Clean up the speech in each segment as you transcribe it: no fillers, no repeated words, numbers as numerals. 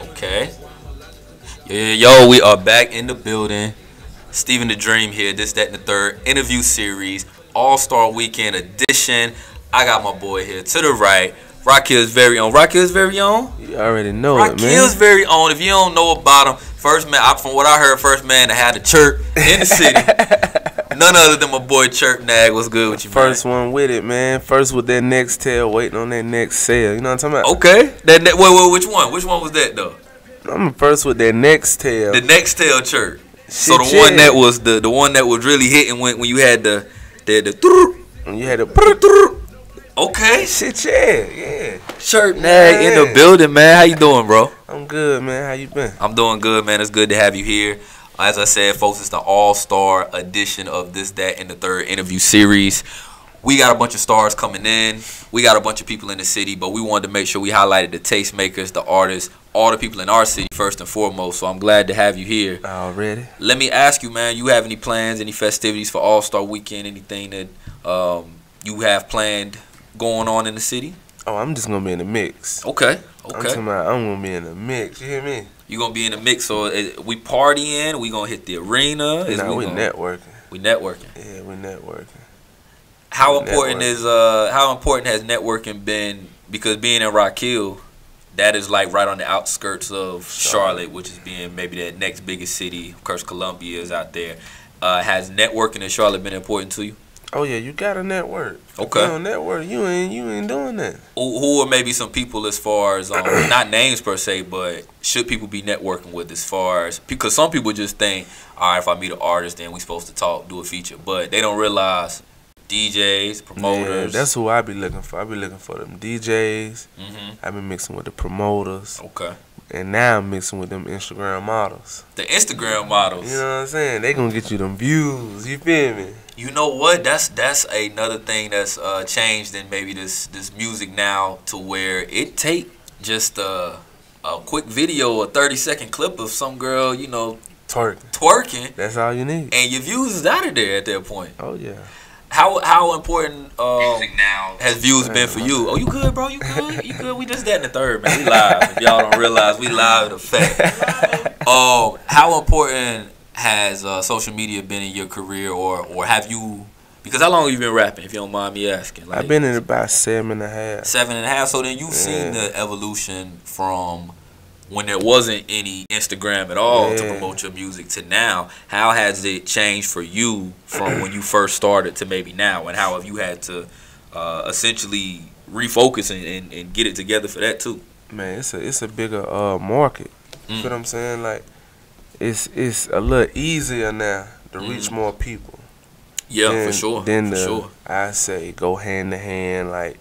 Okay. Yo, we are back in the building. Steven the Dream here. This, that, and the third interview series, All-Star Weekend edition. I got my boy here to the right, Rakil's very own. Rakil's very own? You already know it, man. Rakil's very own. If you don't know about him, first man, from what I heard, first man that had a churp in the city. None other than my boy Churp Nag. What's good with you, man? First one with it, man. First with that NEXTEL, waiting on that next sale. You know what I'm talking about? Okay. Wait, which one? Which one was that, though? I'm first with that NEXTEL. The NEXTEL Churp. So the one that was the one that was really hitting when you had the when you had the okay. Shit, yeah. Churp Nag in the building, man. How you doing, bro? I'm good, man. How you been? I'm doing good, man. It's good to have you here. As I said, folks, it's the All-Star edition of this, that, and the third interview series. We got a bunch of stars coming in. We got a bunch of people in the city, but we wanted to make sure we highlighted the tastemakers, the artists, all the people in our city first and foremost. So I'm glad to have you here. Already. Let me ask you, man, you have any plans, any festivities for All-Star Weekend, anything that you have planned going on in the city? Oh, I'm just going to be in the mix. Okay. I'm talking about I'm going to be in the mix. You hear me? You going to be in the mix, so we partying, we going to hit the arena? Nah, we networking. We networking. Yeah, we networking. How important has networking been? Because being in Rock Hill, that is like right on the outskirts of Charlotte, which is being maybe the next biggest city. Of course, Columbia is out there. Has networking in Charlotte been important to you? Oh yeah, you gotta network. Okay. If you don't network, you ain't doing that. Who are maybe some people as far as not names per se, but should people be networking with as far as, because some people just think, all right, if I meet an artist, then we supposed to talk, do a feature, but they don't realize DJs, promoters. Yeah, that's who I be looking for. I be looking for them DJs. I been mixing with the promoters. Okay. And now I'm mixing with them Instagram models. The Instagram models. You know what I'm saying? They gonna get you them views. You feel me? You know what? That's another thing that's changed in maybe this music now, to where it take just a quick video, a 30-second clip of some girl, you know, twerking. That's all you need. And your views is out of there at that point. Oh yeah. How important has views been for you? Oh, you good, bro? You good? You good? We just that in the third, man. We live. If y'all don't realize, we live in effect. How important has social media been in your career, or have you? Because how long have you been rapping, if you don't mind me asking? Like, I've been in about 7.5. 7.5. So then you've seen the evolution from when there wasn't any Instagram at all to promote your music to now. How has it changed for you from when you first started to maybe now, and how have you had to essentially refocus and get it together for that too? Man, it's a bigger market. You feel what I'm saying? Like it's a little easier now to reach more people. Yeah, for sure. Then I say go hand to hand, like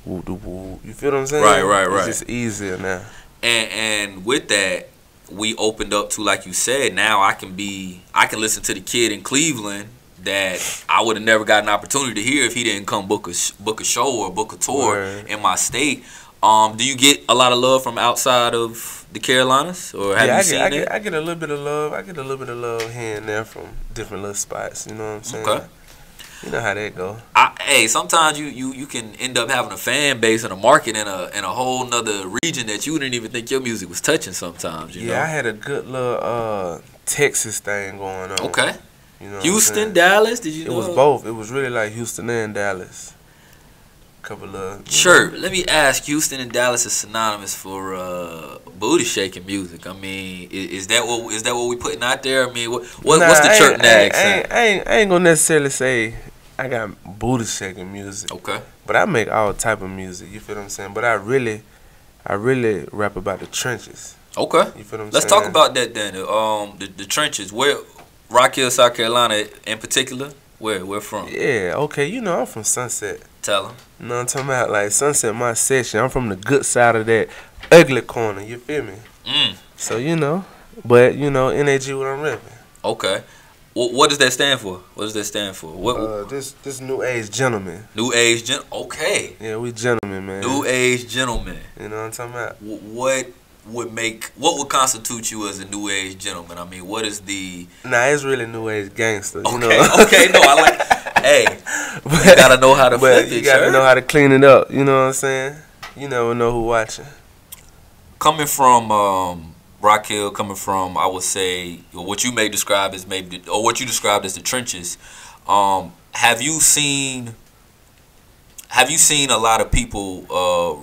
woo doo woo. You feel what I'm saying? Right. It's just easier now. And with that, we opened up to, like you said, now I can listen to the kid in Cleveland that I would have never got an opportunity to hear if he didn't come book a show or book a tour in my state. Do you get a lot of love from outside of the Carolinas, or have you seen that? I get a little bit of love. I get a little bit of love here and there from different little spots. You know what I'm saying? Okay. You know how that go. Hey, sometimes you can end up having a fan base and a market in a whole nother region that you didn't even think your music was touching sometimes. You know? I had a good little Texas thing going on. Okay. You know Houston, Dallas, did you know? It was both. It was really like Houston and Dallas. Couple of Churp. Let me ask, Houston and Dallas is synonymous for booty shaking music. I mean, is that what we putting out there? I mean, what's the Churp Nag? I ain't gonna necessarily say I got booty shaking music. Okay. But I make all type of music. You feel what I'm saying? But I really rap about the trenches. Okay. You feel what I'm saying? Let's talk about that then. The trenches. Where, Rock Hill, South Carolina in particular? Where from? Yeah. Okay. You know I'm from Sunset. Tell them. You know what I'm talking about? Like Sunset, my section. I'm from the good side of that ugly corner. You feel me? So you know, but you know, NAG what I'm rapping. Okay. What does that stand for? What does that stand for? What? This new age gentleman. New age okay. Yeah, we gentlemen, man. New age gentleman. You know what I'm talking about? What would constitute you as a new age gentleman? I mean, what is the? Nah, it's really new age gangster. Okay, you know? okay, no, I like. Hey, you gotta know how to flip it. You gotta know how to clean it up. You know what I'm saying? You never know who watching. Coming from Rock Hill, coming from, I would say, what you may describe as maybe, or what you described as the trenches. Have you seen a lot of people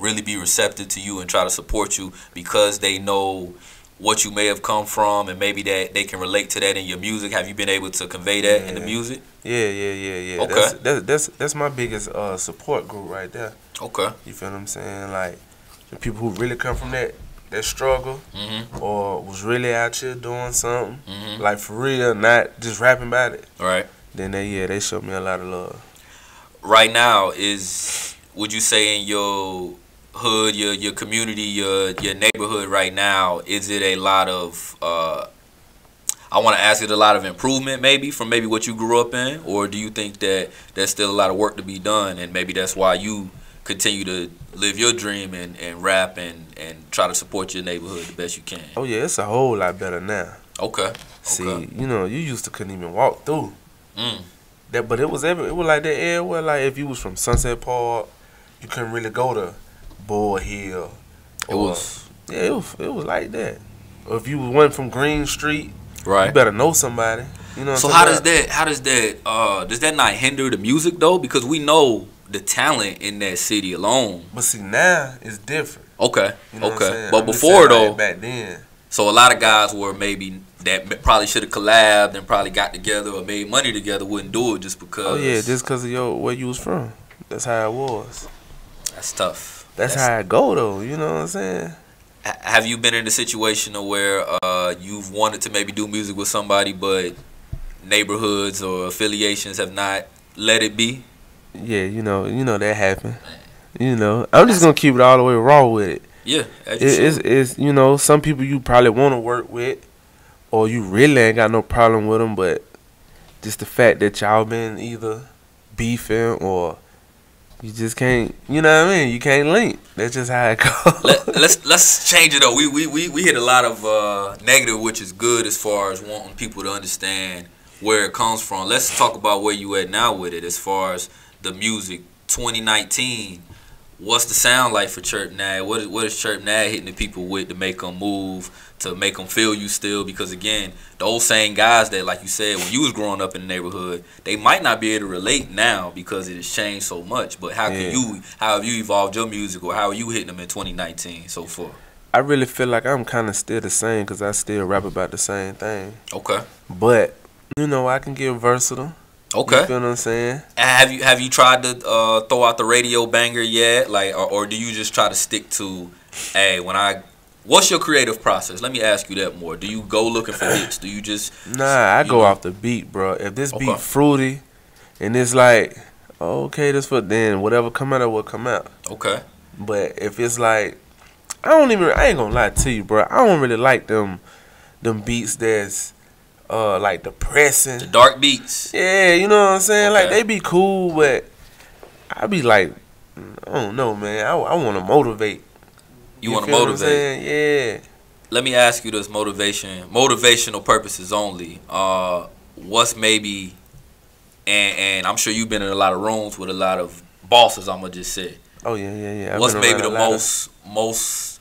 really be receptive to you and try to support you because they know what you may have come from and maybe that they can relate to that in your music? Have you been able to convey that in the music? Yeah. Okay. That's my biggest support group right there. Okay. You feel what I'm saying? Like the people who really come from that struggle, or was really out here doing something, like for real, not just rapping about it. Right. Then they showed me a lot of love. Right now, would you say in your hood, your community, your neighborhood right now, is it a lot of I want to ask it a lot of improvement maybe from maybe what you grew up in, or do you think that there's still a lot of work to be done and maybe that's why you continue to live your dream and rap and try to support your neighborhood the best you can? Oh yeah, it's a whole lot better now. Okay. See, you know, you used to couldn't even walk through. But it was like that everywhere. Like if you was from Sunset Park, you couldn't really go to Boyd Hill. It was like that. Or if you went from Green Street, right, you better know somebody. You know. So how does that not hinder the music though? Because we know the talent in that city alone. But see, now it's different. Okay. You know okay. But before though, back then. So a lot of guys were maybe that probably should have collabed and probably got together or made money together, wouldn't do it just because. Oh yeah, just because of where you was from. That's how it was. That's tough. That's how it go though. You know what I'm saying? Have you been in a situation where you've wanted to maybe do music with somebody, but neighborhoods or affiliations have not let it be? Yeah, you know that happened. You know, I'm just gonna keep it all the way raw with it. Yeah, it's you know, some people you probably want to work with, or you really ain't got no problem with them, but just the fact that y'all been either beefing or you just can't, you know what I mean? You can't link. That's just how it goes. Let's change it up. We hit a lot of negative, which is good as far as wanting people to understand where it comes from. Let's talk about where you at now with it as far as the music. 2019. What's the sound like for Churp Nag? What is Churp Nag hitting the people with to make them move, to make them feel you still? Because again, the old saying guys that, like you said, when you was growing up in the neighborhood, they might not be able to relate now because it has changed so much. But how have you evolved your music, or how are you hitting them in 2019 so far? I really feel like I'm kind of still the same because I still rap about the same thing. Okay. But you know, I can get versatile. Okay. You feel what I'm saying? Have you tried to throw out the radio banger yet? Like, or do you just try to stick to, hey, what's your creative process? Let me ask you that more. Do you go looking for hits? Do you just I go off the beat, bro. If this beat fruity and it's like, okay, this for, then whatever come out, it will come out. Okay. But if it's like, I ain't gonna lie to you, bro. I don't really like them beats that's like depressing. The dark beats. Yeah, you know what I'm saying? Okay. Like they be cool, but I be like, I don't know, man. I want to motivate. You want to motivate? Yeah. Let me ask you this: motivational purposes only. What's maybe, and I'm sure you've been in a lot of rooms with a lot of bosses. I'm gonna just say. Oh yeah. What's maybe the most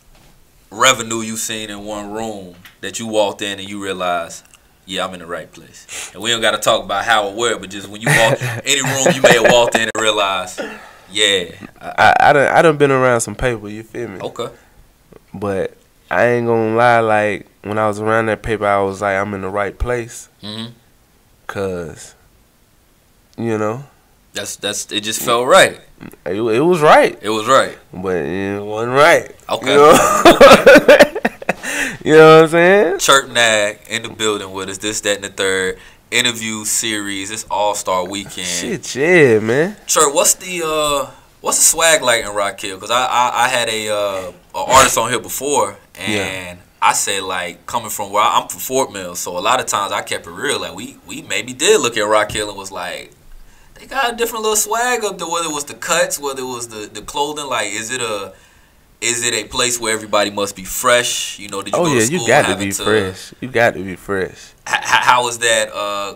revenue you seen in one room that you walked in and you realized, yeah, I'm in the right place? And we don't got to talk about how or where, but just when you walk any room you may have walked in and realized, yeah. I done been around some paper, you feel me? Okay. But I ain't gonna lie, like when I was around that paper, I was like, I'm in the right place. Cause, you know, it just felt right. It was right. It was right. But it wasn't right. Okay. You know? You know what I'm saying? Churp Nag in the building with us. This, that, and the third interview series. It's All-Star Weekend. Shit, yeah, man. Churp, what's the swag like in Rock Hill? Because I had a artist on here before, and I said, like, coming from where I'm from Fort Mill, so a lot of times I kept it real. Like we maybe did look at Rock Hill and was like, they got a different little swag up there. Whether it was the cuts, whether it was the clothing, like, is it is it a place where everybody must be fresh? You know, did you go to school you got to be fresh. You got to be fresh. How is that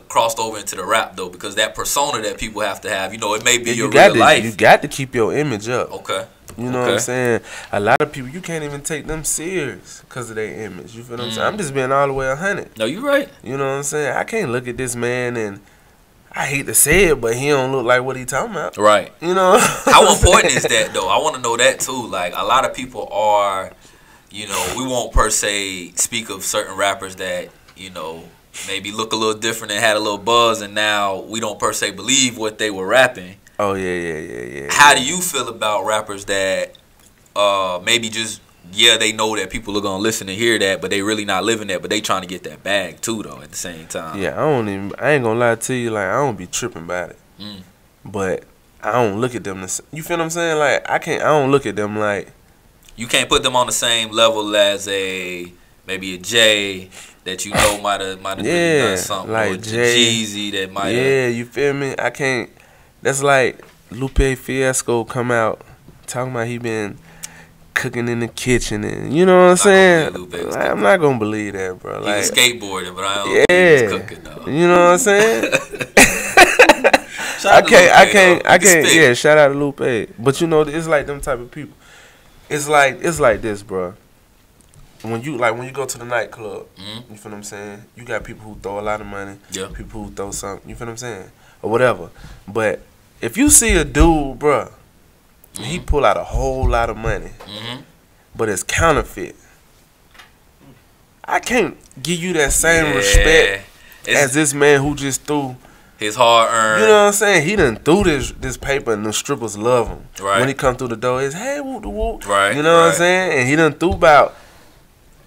crossed over into the rap though? Because that persona that people have to have, you know, it may be your real life. You got to keep your image up. Okay. You know what I'm saying? A lot of people, you can't even take them serious because of their image. You feel what I'm saying? I'm just being all the way 100. No, you're right. You know what I'm saying? I can't look at this man and I hate to say it, but he don't look like what he talking about. Right. You know? How important is that though? I want to know that too. Like a lot of people are, you know, we won't per se speak of certain rappers that, you know, maybe look a little different and had a little buzz, and now we don't per se believe what they were rapping. Oh yeah. How do you feel about rappers that maybe just they know that people are gonna listen and hear that, but they really not living that, but they trying to get that bag too though at the same time? Yeah, I ain't gonna lie to you, like I don't be tripping about it. But I don't look at them you feel what I'm saying? Like I don't look at them like, you can't put them on the same level as maybe a Jay that you know might have really done something, like or Jay, Jeezy that might have. Yeah, you feel me? I can't. That's like Lupe Fiasco come out talking about he been cooking in the kitchen, and you know what I'm saying? Like, I'm not gonna believe that, bro. He like, was skateboarding, but I don't think he was cooking though. You know what I'm saying? I can't. Yeah, shout out to Lupe. But you know, it's like them type of people. It's like this, bro. When you go to the nightclub, you feel what I'm saying? You got people who throw a lot of money, people who throw something, you feel what I'm saying? Or whatever. But if you see a dude, bro, he pull out a whole lot of money, but it's counterfeit, I can't give you that same respect as this man who just threw his hard earned. You know what I'm saying? He done threw this paper and the strippers love him. Right. When he come through the door, it's hey whoop the whoop. Right. You know what I'm saying? And he done threw about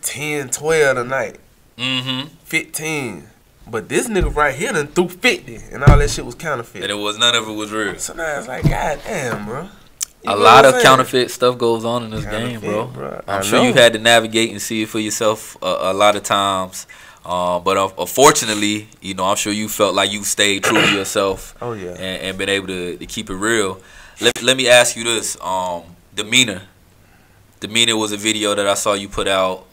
10, 12 tonight. 15. But this nigga right here done threw 50, and all that shit was counterfeit. And none of it was real. So now it's like, god damn, bro. A lot of counterfeit stuff goes on in this game, bro. I'm sure you've had to navigate and see it for yourself a lot of times. But unfortunately, you know, I'm sure you felt like you stayed true to yourself. Oh yeah. And been able to keep it real. Let me ask you this. Demeanor. Demeanor was a video that I saw you put out.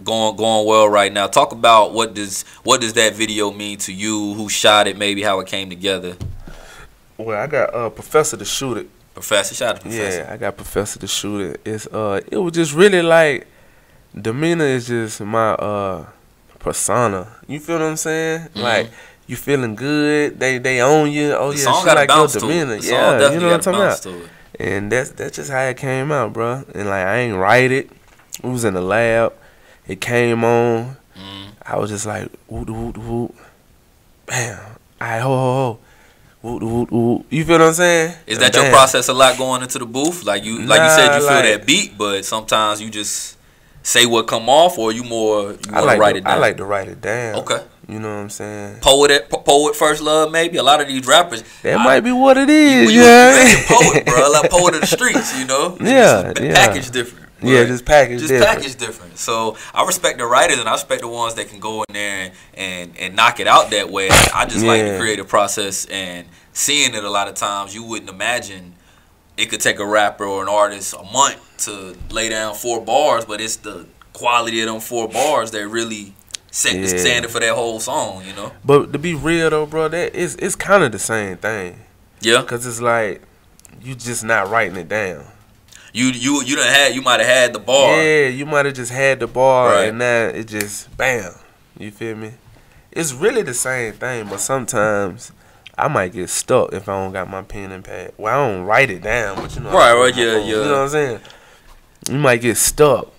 Going well right now. Talk about what does that video mean to you? Who shot it? Maybe how it came together. Well, I got Professor to shoot it. Professor, shout out to Professor. Yeah, I got Professor to shoot it. It was just really like Demeanor is just my persona. You feel what I'm saying? Like you feeling good. They own you. Oh yeah, she like your Demeanor. Yeah, you know what I'm talking about. And that's just how it came out, bro. And like I ain't write it. It was in the lab. It came on. I was just like, whoop, whoop, whoop. Bam. All right, ho, ho, ho. Whoop, whoop, whoop. You feel what I'm saying? Is that your process a lot going into the booth? Like you said, you feel that beat, but sometimes you just say what come off, or you want to write it down? I like to write it down. Okay. You know what I'm saying? Poet first love, maybe. A lot of these rappers. That might be what it is. You a poet, bro. Like poet of the streets, you know? Yeah. Package different. Yeah, just package different. So I respect the writers, and I respect the ones that can go in there and knock it out that way. I just like the creative process, and seeing it a lot of times, you wouldn't imagine it could take a rapper or an artist a month to lay down 4 bars, but it's the quality of them 4 bars that really set the standard for that whole song, you know? But to be real though, bro, it's kind of the same thing. Yeah. Because it's like, you just not writing it down. You might have had the bar. Yeah, you might have just had the bar, and now it just bam. You feel me? It's really the same thing, but sometimes I might get stuck if I don't got my pen and pad. Well, I don't write it down, but you know. You know what I'm saying? You might get stuck,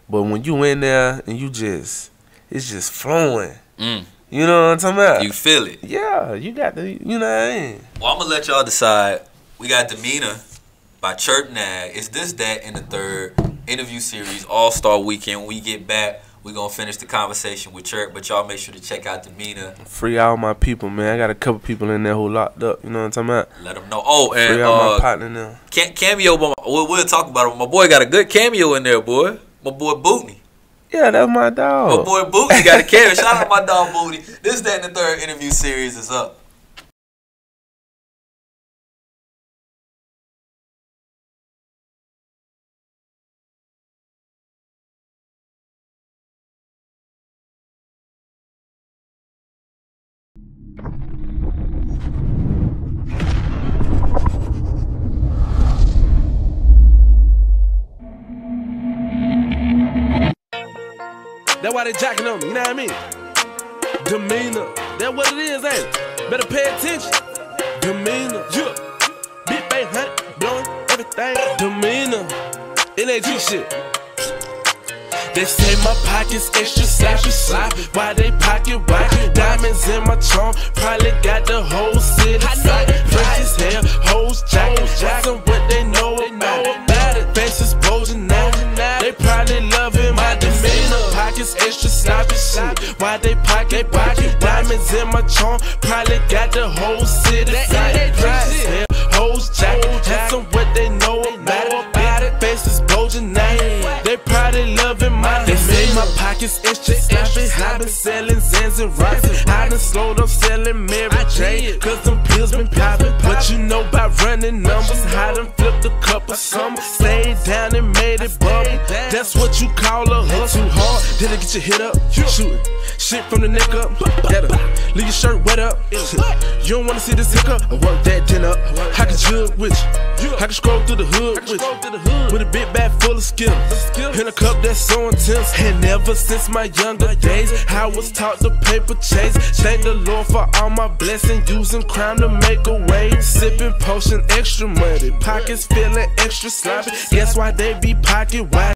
but when you in there and it's just flowing. You know what I'm talking about? You feel it. Yeah, you got the, you know what I mean? Well, I'm gonna let y'all decide. We got Demeanor by Churp Nag. It's this, that, and the third interview series, All-Star Weekend. When we get back, we're going to finish the conversation with Churp, but y'all make sure to check out Demeanor. Free all my people, man. I got a couple people in there who locked up. You know what I'm talking about? Let them know. Oh, and free all my partner now. Cameo, we'll talk about it. My boy got a good cameo in there, boy. My boy Bootney. Yeah, that's my dog. My boy Bootney got a cameo. Shout out to my dog Bootney. This, that, and the third interview series is up. That's why they jacking on me, you know what I mean? Demeanor, that's what it is, ain't it? Better pay attention. Demeanor, yeah. Big Bay hunt, blowing everything. Demeanor, NAG shit. They say my pockets extra sloppy. Why they pocket white? Diamonds in my trunk, probably got the whole city sloppy. Fresh as hell, hoes jacking, asking what they know about it. Faces bulging now, they probably loving my demeanor. Pockets extra sloppy shit. Why they pocket white? Diamonds in my trunk, probably got the whole city sloppy. Fresh as hell, hoes jacking, asking what they know about it. Faces bulging now, they probably loving my They say my pockets extra sloppy. I been selling Zans and rocks. I done slowed up selling Mary J, cause them pills been poppin'. What you know about running numbers? I done flipped a couple some. Stayed down and made it bubble. That's what you call a hustle. Too hard, did it get your hit up? Shooting shit from the neck up. Leave your shirt wet up. You don't wanna see this hiccup? I work that din up. I can jug with you. I can scroll through the hood with you. With a big bag full of skill. In a cup that's so intense. And ever since my younger days, I was taught to paper chase. Thank the Lord for all my blessings. Using crime to make a way. Sipping potion, extra money. Pockets feeling extra sloppy. Guess why they be pocket wide?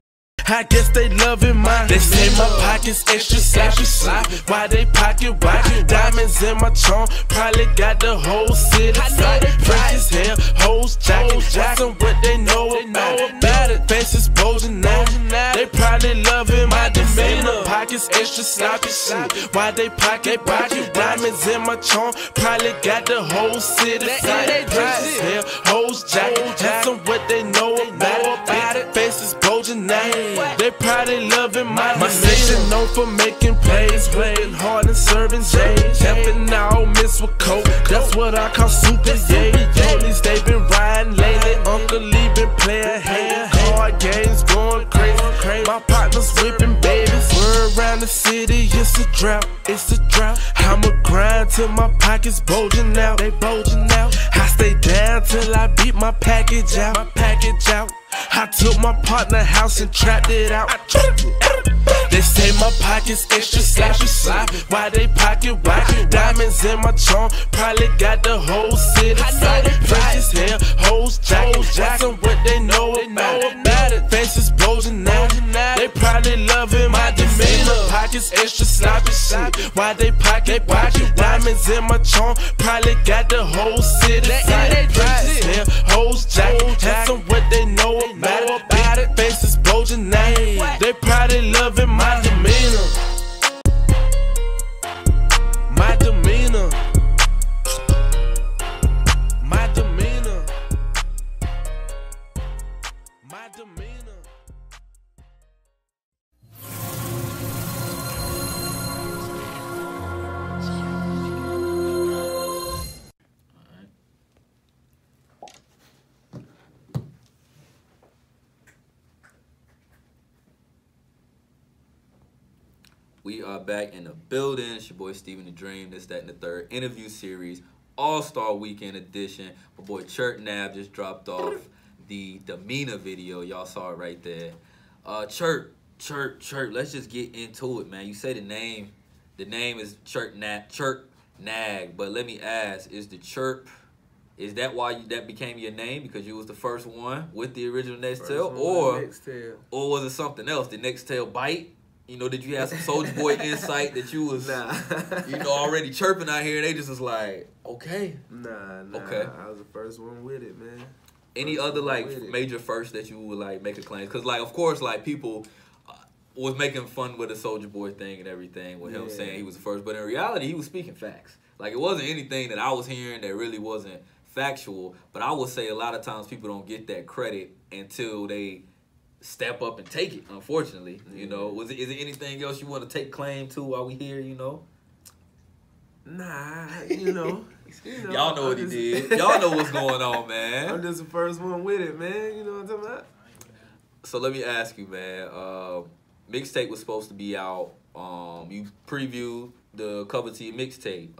I guess they loving mine. They say my pockets extra sloppy. Why they pocket white? Diamonds in my trunk, probably got the whole city sloppy. Fresh as hell, hoes jacking, asking what they know about it. Faces bulging now, they probably loving my demeanor. Pockets extra sloppy shit. Why they pocket white? Diamonds in my trunk, probably got the whole city sloppy. Fresh as hell, hoes jacking, asking what they know about it. Faces bulging now, they probably loving my section, known for making plays, playing hard and serving J's. Helping out miss with coke, that's what I call super yeah. Police they been riding lately, Uncle Lee been playing hand card games, going crazy. My partner's whipping babies. We're around the city, it's a drought, it's a drought. I'ma grind till my pockets bulging out, they bulging out. I stay down till I beat my package out, I took my partner house and trapped it out. They say my pockets extra sloppy. Why they pocket white? Diamonds in my trunk, probably got the whole city sloppy. Fresh as hell, hoes jacking, asking what they know about it. Faces bulging now, they probably loving my demeanor. Pockets extra sloppy shit. Why they pocket white? Diamonds in my trunk, probably got the whole city sloppy. Fresh as hell, hoes jacking, asking what they know about it. Faces bulging now, they probably loving my demeanor. My demeanor. My demeanor. My demeanor. We are back in the building. It's your boy Steven the Dream. This, that, and the third interview series, All-Star Weekend edition. My boy Churp Nag just dropped off the Demeanor video. Y'all saw it right there. Churp. Let's just get into it, man. You say the name. The name is Churp Nag. But let me ask, is the Churp, is that why that became your name? Because you was the first one with the original NEXTEL? Or was it something else? Did NEXTEL bite? You know, did you have some Soulja Boy insight that you was, already chirping out here and they just was like, okay. Nah. Okay. I was the first one with it, man. Any other, major firsts that you would, make a claim? Because, of course, people was making fun with the Soulja Boy thing and everything with him saying he was the first. But in reality, he was speaking facts. It wasn't anything that I was hearing that really wasn't factual. But I would say a lot of times people don't get that credit until they step up and take it, unfortunately. You know, is it anything else you want to take claim to while we here, Nah, Y'all know what he did. Y'all know what's going on, man. I'm just the first one with it, man. You know what I'm talking about? So let me ask you, man. Mixtape was supposed to be out. You previewed the cover to your mixtape.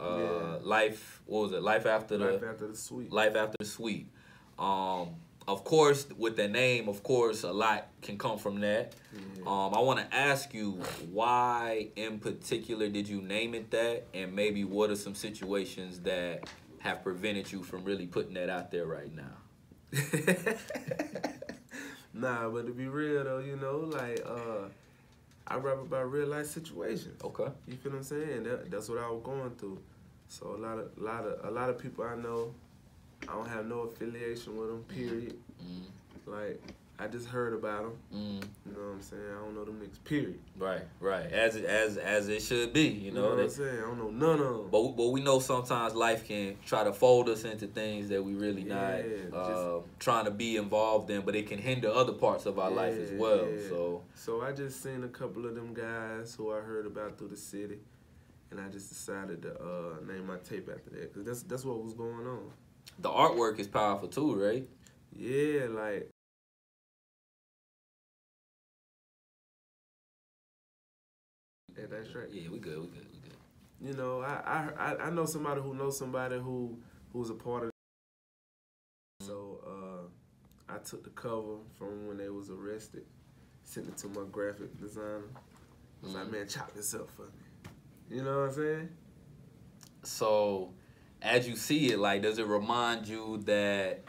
Life, what was it? Life After the Sweep. Life After the Sweep. of course, with the name, of course, a lot can come from that. Yeah. I want to ask you, why in particular did you name it that? And maybe what are some situations that have prevented you from really putting that out there right now? Nah, but to be real though, you know, like I rap about real life situations. Okay. You feel what I'm saying? That's what I was going through. So a lot of people I know, I don't have no affiliation with them. Period. Like I just heard about them. You know what I'm saying? I don't know them niggas. Period. Right. As it should be. You know what I'm saying? I don't know none of them. But we know sometimes life can try to fold us into things that we really not trying to be involved in, but it can hinder other parts of our life as well. Yeah. So I just seen a couple of them guys who I heard about through the city, and I just decided to name my tape after that, because that's what was going on. The artwork is powerful too, right? Yeah, like. Yeah, that's right. Yeah, we good. You know, I know somebody who knows somebody who's a part of it. So I took the cover from when they was arrested, sent it to my graphic designer. I was like, man, chop this up for me. You know what I'm saying? So, as you see it, like, does it remind you that,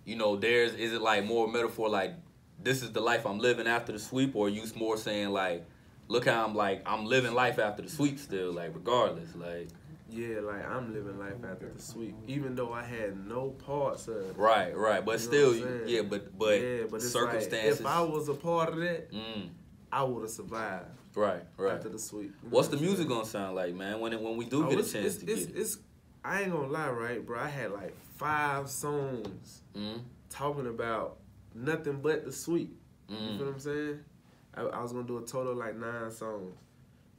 you know, is it like more metaphor, like, this is the life I'm living after the sweep, or you more saying like, look how I'm living life after the sweep still, like, regardless, like. Yeah, like, I'm living life after the sweep, even though I had no parts of it. Right, but you still, but circumstances. Like, if I was a part of that, I would have survived. Right. After the sweep. What's the music gonna sound like, man? When we do get a chance to get it? I ain't gonna lie, right, bro? I had like 5 songs talking about nothing but the sweep. You feel what I'm saying? I was gonna do a total of like 9 songs,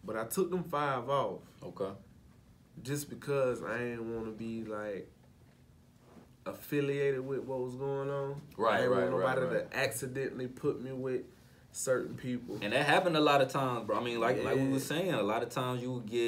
but I took them 5 off. Okay. Just because I ain't want to be like affiliated with what was going on. Right. I ain't want nobody to accidentally put me with certain people. And that happened a lot of times, bro. I mean, like we were saying, a lot of times you would get